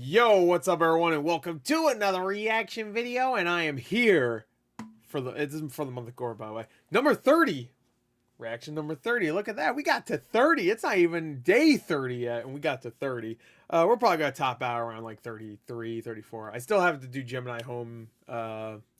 Yo, what's up everyone and welcome to another reaction video, and I am here for it isn't for the month of Gore, by the way. Number 30. Reaction number 30. Look at that. We got to 30. It's not even day 30 yet, and we got to 30. We're probably going to top out around like 33, 34. I still have to do Gemini Home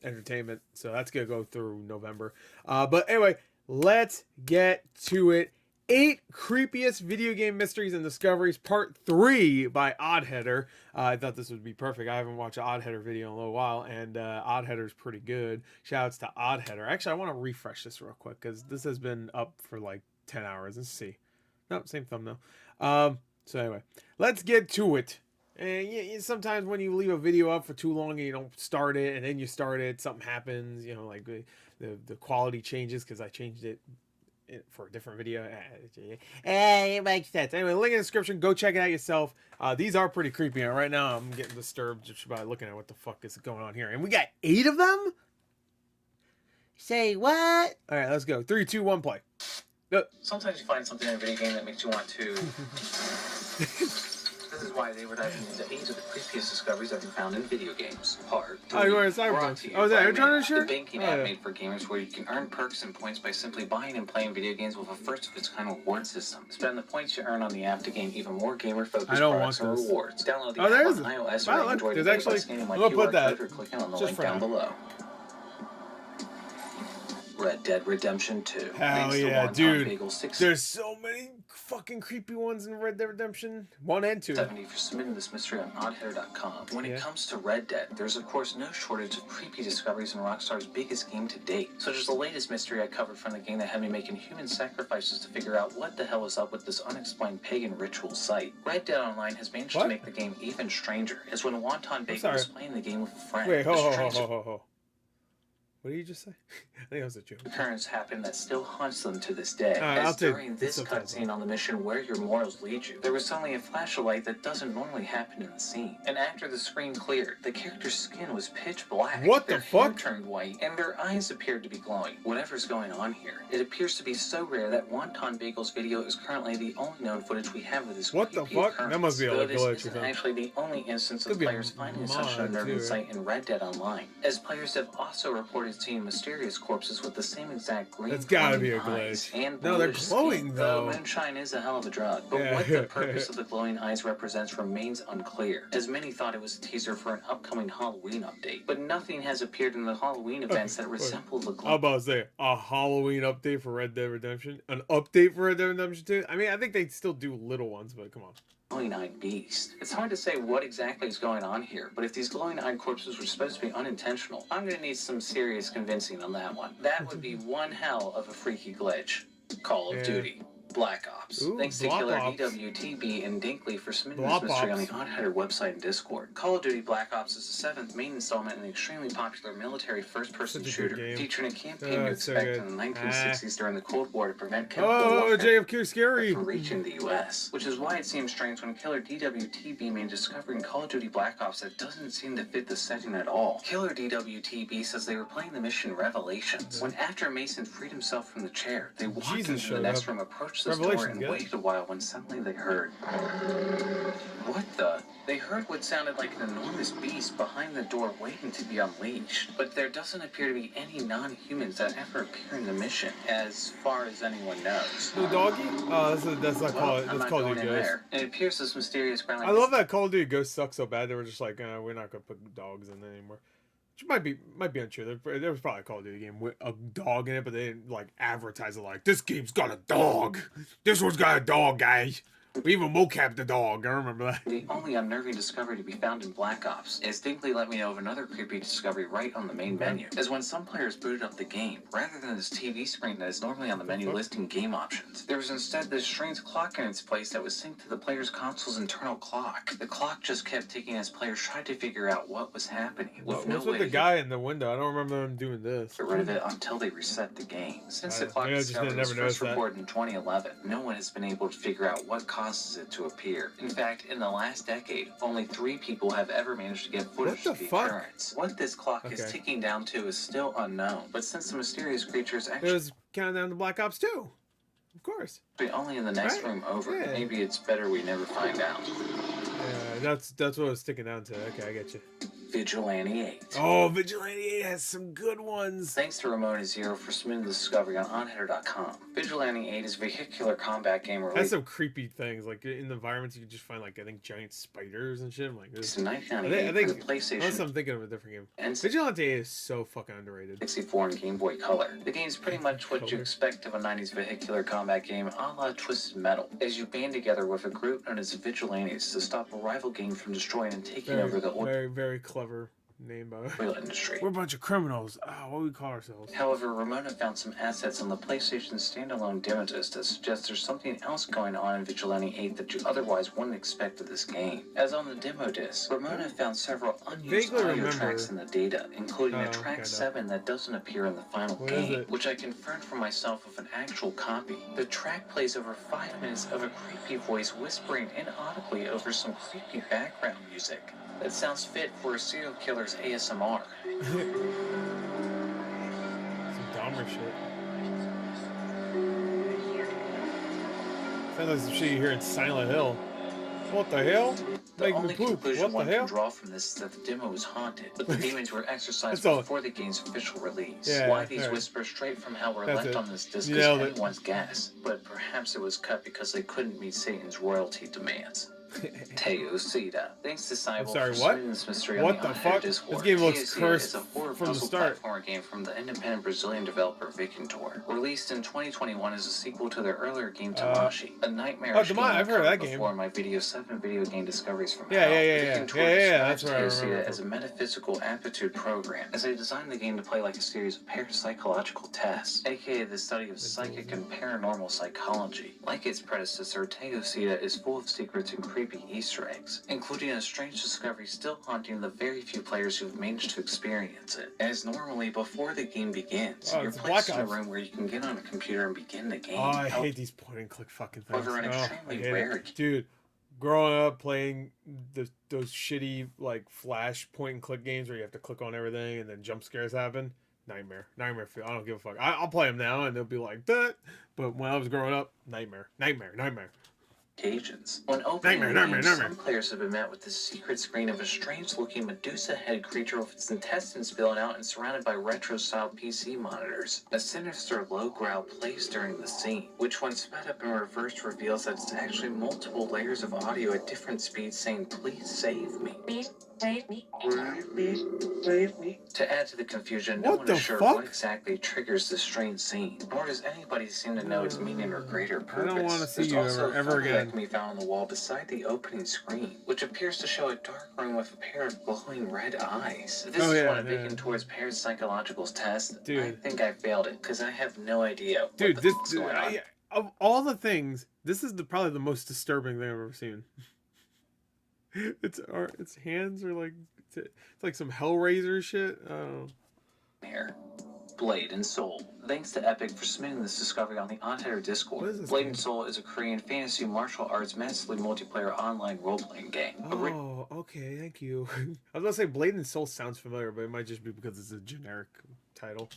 Entertainment, so that's going to go through November. But anyway, let's get to it. 8 Creepiest Video Game Mysteries and Discoveries Part 3 by Oddheader. I thought this would be perfect. I haven't watched an Oddheader video in a little while, and Oddheader's pretty good. Shoutouts to Oddheader. Actually, I want to refresh this real quick because this has been up for like 10 hours. Let's see. Nope, same thumbnail. So anyway, let's get to it. And sometimes when you leave a video up for too long and you don't start it, and then you start it, something happens. You know, like the quality changes because I changed it for a different video. It makes sense. Anyway, link in the description. Go check it out yourself. These are pretty creepy. And right now, I'm getting disturbed just by looking at what the fuck is going on here. And we got 8 of them? Say what? All right, let's go. 3, 2, 1, play. Sometimes you find something in a video game that makes you want to... This is why they were diving into 8 of the creepiest discoveries ever found in video games. Part 3. Oh, you're wearing Cyberpunk. Oh, is that Airtron shirt? The banking app made for gamers where you can earn perks and points by simply buying and playing video games with a first-of-its-kind reward system. Spend the points you earn on the app to gain even more gamer-focused products and rewards. Download the app on iOS or Android today by scanning my QR code or clicking on the link down below. Red Dead Redemption 2. Hell yeah, dude. There's so many fucking creepy ones in Red Dead Redemption 1 and 2. 70 for submitting this mystery on Oddheader.com. When it comes to Red Dead, there's of course no shortage of creepy discoveries in Rockstar's biggest game to date, such as the latest mystery I covered from the game that had me making human sacrifices to figure out what the hell was up with this unexplained pagan ritual site. Red Dead Online has managed to make the game even stranger, as when Wonton Bacon was playing the game with a friend. Wait, ho. What did you just say? I think that was a joke. Occurrence happened that still haunts them to this day. As during this cutscene on the mission Where Your Morals Lead You, there was suddenly a flash of light that doesn't normally happen in the scene. And after the screen cleared, the character's skin was pitch black. What the fuck? Their hair turned white, and their eyes appeared to be glowing. Whatever's going on here, it appears to be so rare that Wonton Bagel's video is currently the only known footage we have of this. What the fuck? Occurrence. That must be a glitch. This isn't actually the only instance of players finding such an unnerving sight in Red Dead Online, as players have also reported seeing mysterious corpses with the same exact green. That's gotta be a glitch. And no, they're glowing skin. though. Moonshine is a hell of a drug, but what the purpose of the glowing eyes represents remains unclear, as many thought it was a teaser for an upcoming Halloween update. But nothing has appeared in the Halloween events that resemble the glow. How about say a Halloween update for Red Dead Redemption? An update for Red Dead Redemption 2? I mean, I think they still do little ones, but come on. Glowing-eyed beast. It's hard to say what exactly is going on here, but if these glowing-eyed corpses were supposed to be unintentional, I'm gonna need some serious convincing on that one. That would be one hell of a freaky glitch. Call of Duty. Black Ops. Ooh, Thanks to Killer DWTB and Dinkley for submitting this mystery on the Oddheader website and Discord. Call of Duty Black Ops is the 7th main installment in the extremely popular military first-person shooter, featuring a campaign you expect in the 1960s during the Cold War to prevent chemical warfare JFK scary from reaching the U.S., which is why it seems strange when Killer DWTB made discovering Call of Duty Black Ops that doesn't seem to fit the setting at all. Killer DWTB says they were playing the mission Revelations, when after Mason freed himself from the chair, they walked into the next room, approached the door and waited a while when suddenly they heard... What the? They heard what sounded like an enormous beast behind the door waiting to be unleashed. But there doesn't appear to be any non-humans that ever appear in the mission, as far as anyone knows. The doggy? Oh, that's not Call of Duty Ghost. And it appears this mysterious ground... I love that Call of Duty Ghost sucks so bad they were just like, we're not going to put dogs in there anymore. Which might be untrue. There was probably a Call of Duty game with a dog in it, but they didn't like advertise it like, this game's got a dog. This one's got a dog, guys. We even mocapped the dog. I remember that. The only unnerving discovery to be found in Black Ops is Dinkley let me know of another creepy discovery right on the main menu. As when some players booted up the game, rather than this TV screen that is normally on the menu listing game options, there was instead this strange clock in its place that was synced to the player's console's internal clock. The clock just kept ticking as players tried to figure out what was happening. What's with the guy in the window? I don't remember them doing this. Get rid of it until they reset the game. Since the clock discovery was first reported in 2011, no one has been able to figure out what causes it to appear. In fact, in the last decade, only 3 people have ever managed to get footage of the occurrence. What this clock is ticking down to is still unknown, but since the mysterious creatures actually... It was counting down to Black Ops 2. Of course. Only in the next room over. Maybe it's better we never find out. that's what I was sticking down to. Okay, I get you. Vigilante 8. Oh, Vigilante 8 has some good ones. Thanks to Ramona Zero for submitting the discovery on Oddheader.com. Vigilante 8 is a vehicular combat game Has released some creepy things. Like in the environments, you can just find like I think giant spiders and shit. I'm like this. in I 1998 for the think unless PlayStation I'm thinking of a different game. and Vigilante 8 is so fucking underrated. 64 and Game Boy Color. The game's pretty much what you Color. expect of a 90s vehicular combat game a la Twisted Metal, as you band together with a group known as Vigilantes to stop a rival game from destroying and taking over the Very clever name by the way. oil industry. We're a bunch of criminals. What do we call ourselves? However, Ramona found some assets on the PlayStation standalone demo disc that suggest there's something else going on in Vigilante 8 that you otherwise wouldn't expect of this game. As on the demo disc, Ramona found several unused vaguely audio remember. tracks in the data, including a Okay, track no. 7 that doesn't appear in the final What is game, it? which I confirmed for myself with an actual copy. The track plays over 5 minutes of a creepy voice whispering inaudibly over some creepy background music that sounds fit for a serial killer's ASMR. Some Dahmer shit. Sounds like some shit you hear in Silent Hill. What the hell? The Make me only poop. conclusion What one the can hell? draw from this is that the demo was haunted, but the demons were exorcised That's all. before the game's official release. Yeah, Why these alright. whispers straight from hell were That's left it. on this disc You is nailed it. anyone's guess, but perhaps it was cut because they couldn't meet Satan's royalty demands. Teosita. Thanks to Cyborg sorry, for what? solving this mystery What on the the fuck? Discord. This game looks Teosita cursed is a horror from the puzzle start. platformer game from the independent Brazilian developer Vigilante. Released in 2021 as a sequel to their earlier game Tamashi, a nightmarish game I've heard of that game. before my video 7 video game discoveries from Yeah, hell. yeah. Vigilante That's describes where I remember Teosita as a metaphysical aptitude program, as they designed the game to play like a series of parapsychological tests, aka the study of psychic and paranormal psychology. Like its predecessor, Teosita is full of secrets and creepy Easter eggs, including a strange discovery still haunting the very few players who have managed to experience it. As normally, before the game begins, you're it's placed in Black a Ops. room where you can get on a computer and begin the game. I hate these point and click fucking things. However, an I extremely hate rare it. Dude, growing up playing those shitty like flash point and click games where you have to click on everything and then jump scares happen. Nightmare feel. I don't give a fuck. I'll play them now and they'll be like that. But when I was growing up, nightmare. Occasions. When opening the game, Nightmare. some players have been met with the secret screen of a strange-looking Medusa-head creature with its intestines spilling out and surrounded by retro-style PC monitors. A sinister low growl plays during the scene, which when sped up and reversed reveals that it's actually multiple layers of audio at different speeds saying, "Please save me." Please save me. To add to the confusion, no What one the is sure fuck? what exactly triggers this strange scene, nor does anybody seem to know its meaning or greater purpose. I don't want to see There's you also ever a photo that again. can be found on the wall beside the opening screen, which appears to show a dark room with a pair of glowing red eyes. This is one of Vigilant's parapsychological tests. I Dude. think I failed it, because I have no idea Dude, what the fuck's going on. of all the things, this is probably the most disturbing thing I've ever seen. Its hands are like it's like some Hellraiser shit. Oh. Here. Blade and Soul. Thanks to Epic for submitting this discovery on the Oddheader Discord. What is this Blade game? and Soul is a Korean fantasy martial arts massively multiplayer online role-playing game. Oh, okay, thank you. I was gonna say Blade and Soul sounds familiar, but it might just be because it's a generic title.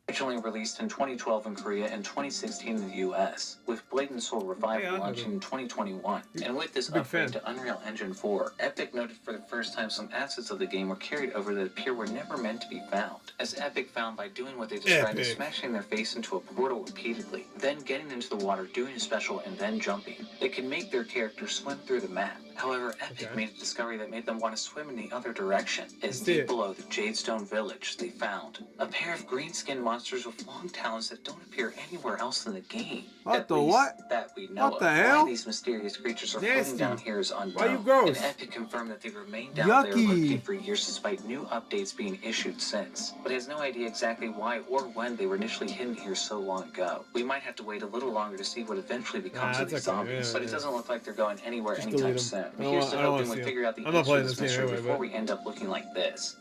Originally released in 2012 in Korea and 2016 in the US, with Blade and Soul Revival Hey, I know launching in 2021. And with this Big upgrade fan. to Unreal Engine 4, Epic noted for the first time some assets of the game were carried over that appear were never meant to be found. As Epic found by doing what they described as Epic. smashing their face into a portal repeatedly, then getting into the water, doing a special, and then jumping. They can make their characters swim through the map. However, Epic Okay. made a discovery that made them want to swim in the other direction. As Let's see deep it. below the Jadestone Village, they found a pair of green-skinned monsters with long talons that don't appear anywhere else in the game. What At the least what? That we know What the of. hell? Why these mysterious creatures are Nasty. floating down here is unknown. Why you gross? And Epic confirmed that they remained down there Yucky. lurking for years despite new updates being issued since. But has no idea exactly why or when they were initially hidden here so long ago. We might have to wait a little longer to see what eventually becomes of that's these okay. zombies, Yeah, but it yeah. doesn't look like they're going anywhere Just anytime delete 'em. soon. I don't Here's want- to I don't wanna hoping we see 'em. figure out the I'm not answer playing to this this game mystery anyway, before but- we end up looking like this.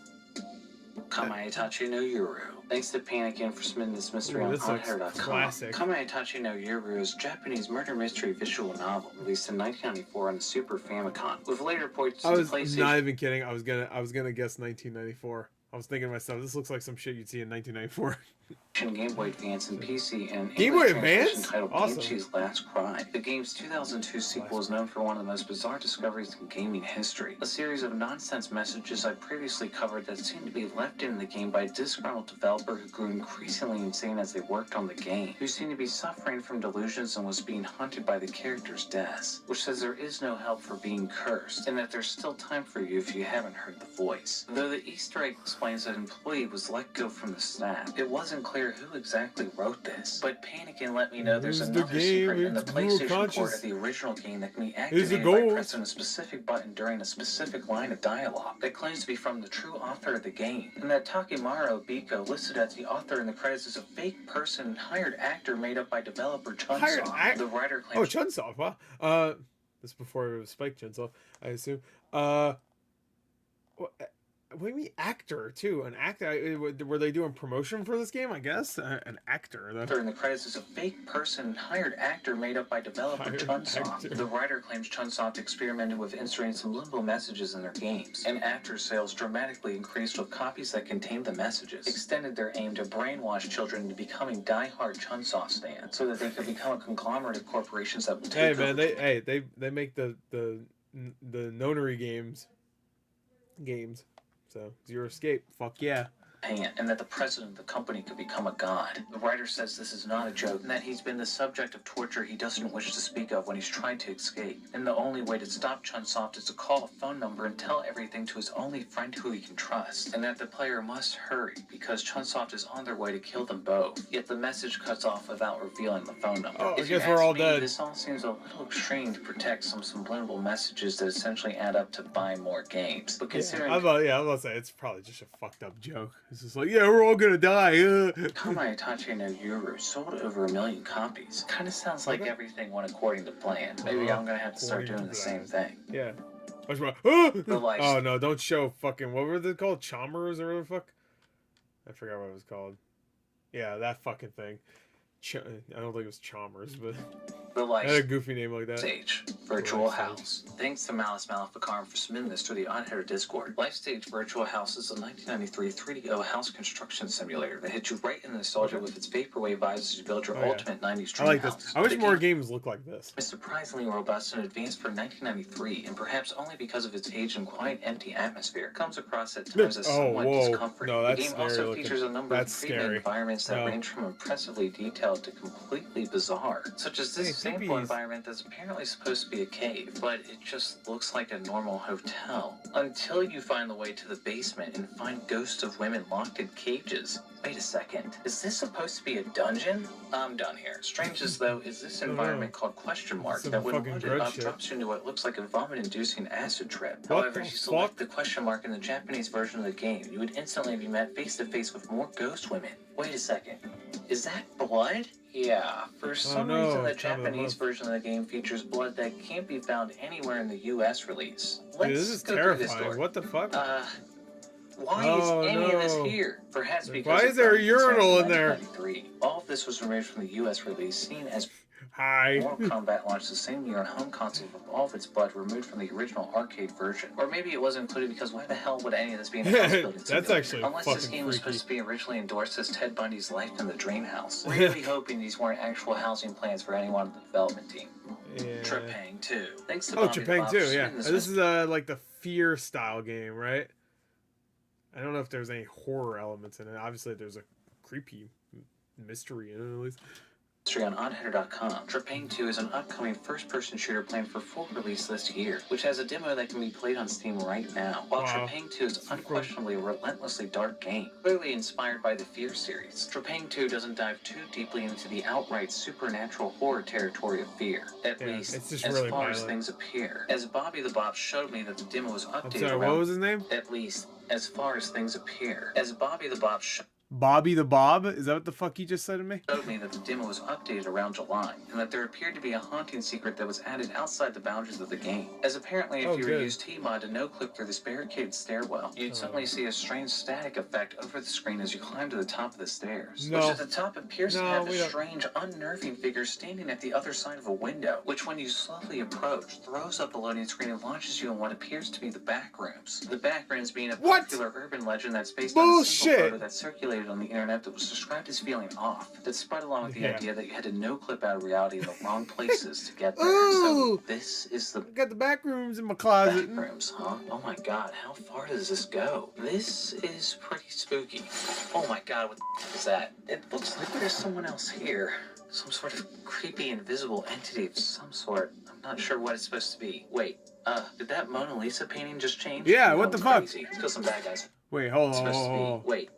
Kamaitachi no Yuru. Thanks to Panikin for submitting this mystery Ooh, on this looks Oddheader.com. classic. Kamaitachi no Yuru is a Japanese murder mystery visual novel released in 1994 on the Super Famicom, with later ports to I the was PlayStation. not even kidding. I was gonna guess 1994. I was thinking to myself, this looks like some shit you'd see in 1994. Game Boy Advance and PC, and Game Boy English translation Advance? titled Awesome. Genshi's Last Cry. The game's 2002 sequel is known for one of the most bizarre discoveries in gaming history. A series of nonsense messages I previously covered that seemed to be left in the game by a disgruntled developer who grew increasingly insane as they worked on the game, who seemed to be suffering from delusions and was being haunted by the character's deaths, which says there is no help for being cursed, and that there's still time for you if you haven't heard the voice. Though the Easter egg explains that an employee was let go from the staff, it wasn't clear who exactly wrote this, but Panikin let me know there's another secret in the PlayStation port of the original game that can be activated by pressing a specific button during a specific line of dialogue that claims to be from the true author of the game, and that Takemaru Biko, listed as the author in the credits, is a fake person and hired actor made up by developer Chunsoft. The writer claims... Oh, Chunsoft, wow. This is before it was Spike Chunsoft, I assume. What do you mean actor, too? An actor? Were they doing promotion for this game, I guess? An actor. In the credits is a fake person and hired actor made up by developer Chunsoft. The writer claims Chunsoft experimented with inserting some limbo messages in their games, and after sales dramatically increased with copies that contained the messages, extended their aim to brainwash children into becoming die-hard Chunsoft stands, so that they could become a conglomerate of corporations that will take over. Hey man, they make the nonary games. So, Zero Escape, fuck yeah. And that the president of the company could become a god. The writer says this is not a joke, and that he's been the subject of torture he doesn't wish to speak of when he's trying to escape. And the only way to stop Chunsoft is to call a phone number and tell everything to his only friend who he can trust. And that the player must hurry, because Chunsoft is on their way to kill them both. Yet the message cuts off without revealing the phone number. Oh, I guess we're all dead. This all seems a little extreme to protect some subliminal messages that essentially add up to buy more games. But considering... I'm about to say, it's probably just a fucked up joke. It's just like, yeah, we're all gonna die. Kamae Itachi no Yuru sold over 1 million copies. Kind of sounds like everything went according to plan. Maybe I'm gonna have to start doing the same thing. Yeah. Oh no, don't show fucking, what were they called? Chalmers or whatever the fuck? I forgot what it was called. Yeah, that fucking thing. I don't think it was Chalmers, but it had a goofy name like that. Stage Virtual House. Thanks to Malice Maleficarum for submitting this to the Oddheader Discord. Lifestage Virtual House is a 1993 3DO house construction simulator that hits you right in the nostalgia with its vaporwave vibes as you build your ultimate 90s dream I like house. this. I wish more games look like this. It's surprisingly robust and advanced for 1993, and perhaps only because of its age and quiet, empty atmosphere, it comes across at times as somewhat discomforting. No, the game also features a number of pre-made environments that range from impressively detailed to completely bizarre, such as this sample environment that's apparently supposed to be a cave, but it just looks like a normal hotel. Until you find the way to the basement and find ghosts of women locked in cages. Wait a second, is this supposed to be a dungeon? I'm done here. Strange as though is this environment called question mark that when loaded up drops you into what looks like a vomit-inducing acid trip. However, if you select the question mark in the Japanese version of the game, you would instantly be met face-to-face with more ghost women. Wait a second, is that blood? Yeah, for some reason the Japanese version of the game features blood that can't be found anywhere in the US release. Let's go through this door. What the fuck? Why is any of this here? Perhaps because why is there a urinal in there? All of this was removed from the US release, seen as Mortal Kombat launched the same year on home console with all of its blood removed from the original arcade version. Or maybe it wasn't included because why the hell would any of this be in a house building simulator? That's actually Unless this game was supposed to be originally endorsed as Ted Bundy's Life in the Dream House. Really hoping these weren't actual housing plans for anyone on the development team. Yeah. Tropang 2. Thanks to Tropang 2, yeah. This is like the Fear style game, right? I don't know if there's any horror elements in it. Obviously, there's a creepy mystery in it, at least. On Oddheader.com. Tropang 2 is an upcoming first-person shooter planned for full release this year, which has a demo that can be played on Steam right now. While Tropang 2 is unquestionably a relentlessly dark game, clearly inspired by the Fear series, Tropang 2 doesn't dive too deeply into the outright supernatural horror territory of Fear, at least as far as things appear. As Bobby the Bob showed me that the demo was updated what was his name? At least as far as things appear. As Bobby the Bob Bobby the Bob? Is that what the fuck you just said to me? Showed me that the demo was updated around July, and that there appeared to be a haunting secret that was added outside the boundaries of the game. As apparently if you were to use T-Mod to no-click through this barricaded stairwell, you'd suddenly see a strange static effect over the screen as you climb to the top of the stairs. Which at the top appears to have a strange, unnerving figure standing at the other side of a window, which when you slowly approach, throws up a loading screen and launches you in what appears to be the back rooms. The back rooms being a popular urban legend that's based on a single photo that circulated circulated on the internet that was described as feeling off. That spread along with the Yeah. idea that you had to no-clip out of reality in the wrong places to get there. Ooh! So this is the I got the back rooms in my closet. back rooms, huh? Oh my god, how far does this go? This is pretty spooky. Oh my god, what the f is that? It looks like there's someone else here. Some sort of creepy invisible entity of some sort. I'm not sure what it's supposed to be. Wait, did that Mona Lisa painting just change? Yeah, what the fuck? Crazy. Let's kill some bad guys. Wait, hold It's on. supposed to be. Wait,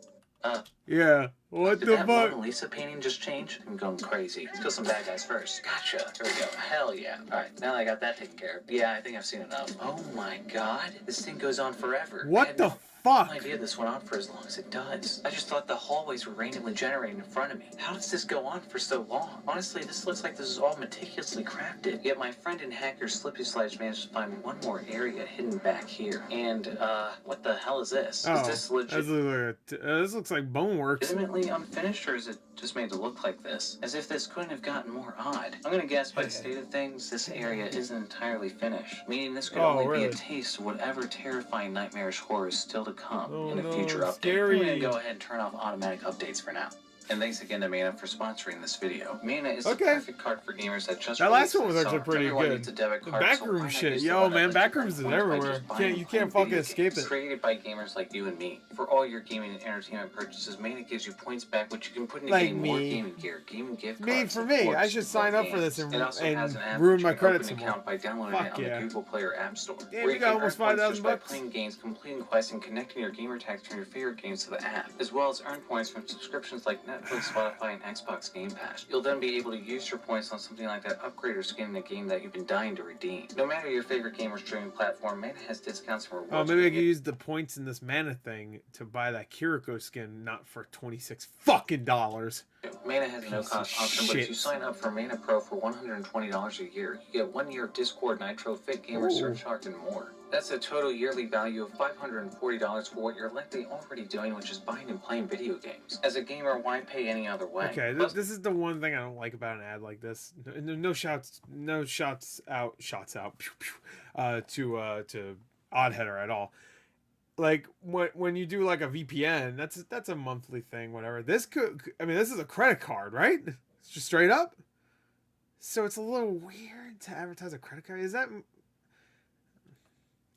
Yeah, what did the that fuck? Mona Lisa painting just change? I'm going crazy. Let's kill some bad guys first. Gotcha. Here we go. Hell yeah. Alright, now that I got that taken care of. Yeah, I think I've seen enough. Oh my god. This thing goes on forever. What the fuck? No idea this went on for as long as it does. I just thought the hallways were randomly generating in front of me. How does this go on for so long? Honestly, this looks like this is all meticulously crafted. Yet my friend and hacker Slippy Slides managed to find one more area hidden back here. And, what the hell is this? Oh, Is this legit? this looks like Boneworks. Legitimately unfinished, or is it just made to look like this? As if this couldn't have gotten more odd. I'm gonna guess by the state of things, this area isn't entirely finished. Meaning this could only be a taste of whatever terrifying nightmarish horror is still to come in a future update. Scary. I'm gonna go ahead and turn off automatic updates for now. And thanks again to Mana for sponsoring this video. Mana is the perfect card for gamers that just that last one released was this actually summer. pretty Everyone good. needs a debit The card, so why backroom not shit, use the yo one man, that lets you backrooms is earn points by everywhere. just buying You can't and fucking video escape games. it. Created by gamers like you and me. For all your gaming and entertainment purchases, Mana gives you points back, which you can put into Like game more me. gaming gear, gaming gift Me, cards. for of me, course, I should sign up for games. this and It also has an app ruin that my you can credits open an some more. account by downloading Fuck it on yeah. the Google Play or App Store. Damn, where you you got can almost earn points 5,000 just by bucks. playing games, completing quests, and connecting your gamer tags from your favorite games to the app, as well as earn points from subscriptions like Netflix, Spotify, and Xbox Game Pass. You'll then be able to use your points on something like that upgrade or skin in a game that you've been dying to redeem. No matter your favorite game or streaming platform, Mana has discounts and rewards. Oh, maybe I could use the points in this mana thing to buy that Kiriko skin, not for $26 fucking dollars. Mana has a no-cost option, but if you sign up for Mana Pro for $120 a year, you get 1 year of Discord, Nitro, Fit Gamer, Surcharge, and more. That's a total yearly value of $540 for what you're likely already doing, which is buying and playing video games. As a gamer, why pay any other way? Okay, this is the one thing I don't like about an ad like this. No shots out to Oddheader at all. Like when you do like a VPN, that's a monthly thing, whatever. This this is a credit card, right? It's just straight up. So it's a little weird to advertise a credit card. Is that?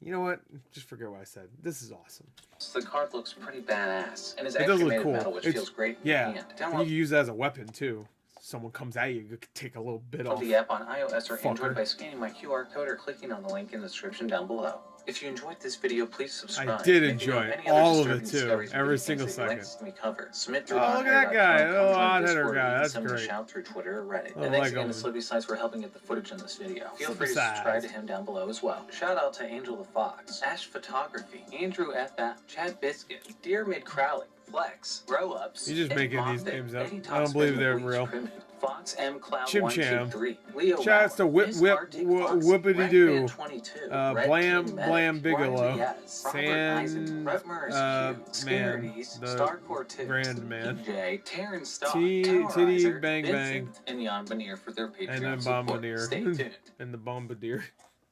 You know what? Just forget what I said. This is awesome. The card looks pretty badass, and is It does actually look made cool. of metal, which feels great in Yeah, your hand. and you can use that as a weapon too. Someone comes at you, you can take a little bit off. The app on iOS or Android Fucker. by scanning my QR code or clicking on the link in the description down below. If you enjoyed this video, please subscribe. I did And if you know enjoy any all other of it disturbing too, discoveries of every video single games that you'd like second. to see me cover, submit through Oh, look at that guy, Oddheader.com, little come join Oddheader Discord, guy, and that's send me a great. shout through Twitter or Reddit. Oh, And thanks like again to him. Slippy Slides for helping get the footage in this video. Feel free to Slippy subscribe to Sides. him down below as well. Shout out to Angel the Fox, Ash Photography, Andrew F. Chad Biscuit, Dear Mid Crowley, Flex, Grow Ups, You're just Eddie making these Moffitt, names up. Eddie I don't believe Toxpin, they're Louise real. Primitive, Fox M Cloud Chim 1, Cham. 2, 3, Leo Shouts to Bauer, Miss Arctic Fox, Whippity-Doo, Redman 22, Red Blam King Blam Medic, Bigelow, Ryan Diaz, Robert Eisen, San Rutmer man, Skinnerties, the Starcore Tips, Grand Man, DJ, Terran Stock, Titty Terrorizer, Bang Bang, Vincent, and Jan Banier for their and Patreon then support. Bombardier, Stay tuned. and the Bombardier.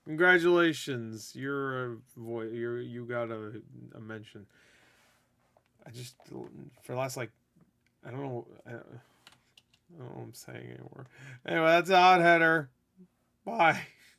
Congratulations, you got a mention. I just for the last I don't know what I'm saying anymore. Anyway, that's Oddheader. Bye.